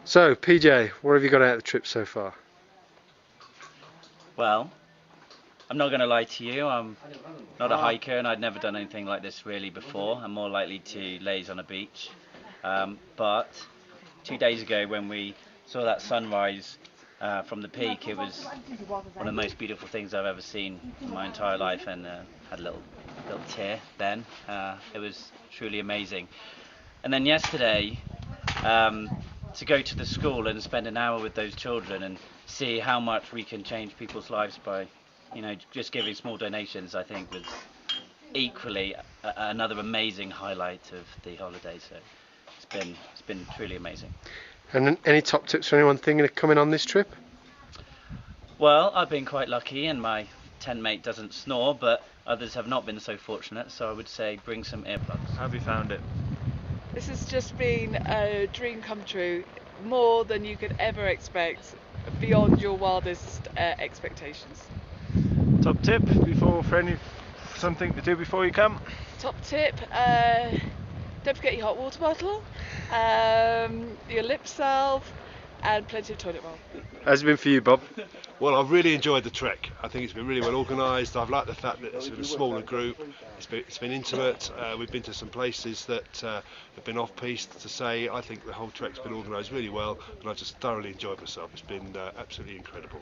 So, PJ, what have you got out of the trip so far? Well, I'm not going to lie to you, I'm not a hiker and I'd never done anything like this really before. I'm more likely to laze on a beach. But 2 days ago when we saw that sunrise from the peak, it was one of the most beautiful things I've ever seen in my entire life, and had a little tear then. It was truly amazing. And then yesterday, to go to the school and spend an hour with those children and see how much we can change people's lives by, just giving small donations, I think was equally another amazing highlight of the holiday. So it's been truly amazing. And any top tips for anyone thinking of coming on this trip? Well, I've been quite lucky and my tent mate doesn't snore, but others have not been so fortunate, so I would say bring some earplugs. How have you found it? This has just been a dream come true, more than you could ever expect, beyond your wildest expectations. Top tip something to do before you come? Top tip, don't forget your hot water bottle, your lip salve, and plenty of toilet roll. How's it been for you, Bob? Well, I've really enjoyed the trek. I think it's been really well organised. I've liked the fact that it's been a smaller group. It's been intimate. We've been to some places that have been off-piste. To say, I think the whole trek's been organised really well, and I've just thoroughly enjoyed myself. It's been absolutely incredible.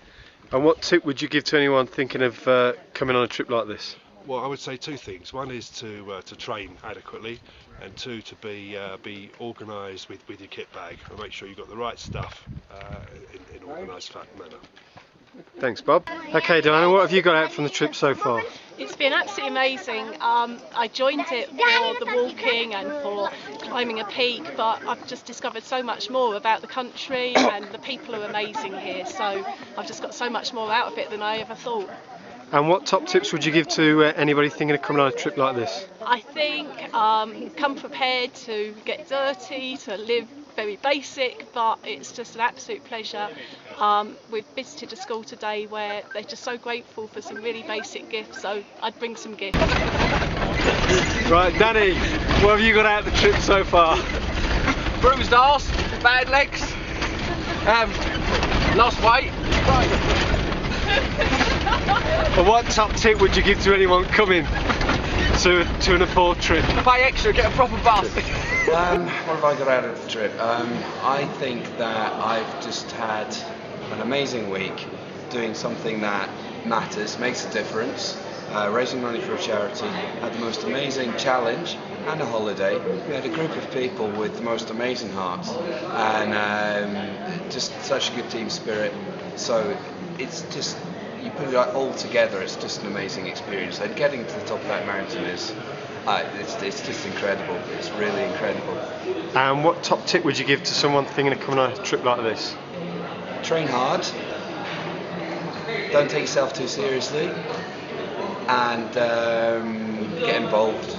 And what tip would you give to anyone thinking of coming on a trip like this? Well, I would say two things. One is to train adequately, and two, to be organised with your kit bag and make sure you've got the right stuff in organised manner. Thanks, Bob. Okay, Diana, what have you got out from the trip so far? It's been absolutely amazing. I joined it for the walking and for climbing a peak, but I've just discovered so much more about the country, and the people are amazing here, so I've just got so much more out of it than I ever thought. And what top tips would you give to anybody thinking of coming on a trip like this? I think come prepared to get dirty, to live very basic, but it's just an absolute pleasure. We've visited a school today where they're just so grateful for some really basic gifts, so I'd bring some gifts. Right, Danny, what have you got out of the trip so far? Bruised arse, bad legs, lost weight. And what top tip would you give to anyone coming to an Nepal trip? Pay extra, get a proper bus. What have I got out of the trip? I think that I've just had an amazing week doing something that matters, makes a difference, raising money for a charity, had the most amazing challenge and a holiday. We had a group of people with the most amazing hearts, and just such a good team spirit. So it's just, you put it all together, it's just an amazing experience. And getting to the top of that mountain is, it's just incredible. It's really incredible. And what top tip would you give to someone thinking of coming on a trip like this? Train hard, don't take yourself too seriously, and get involved.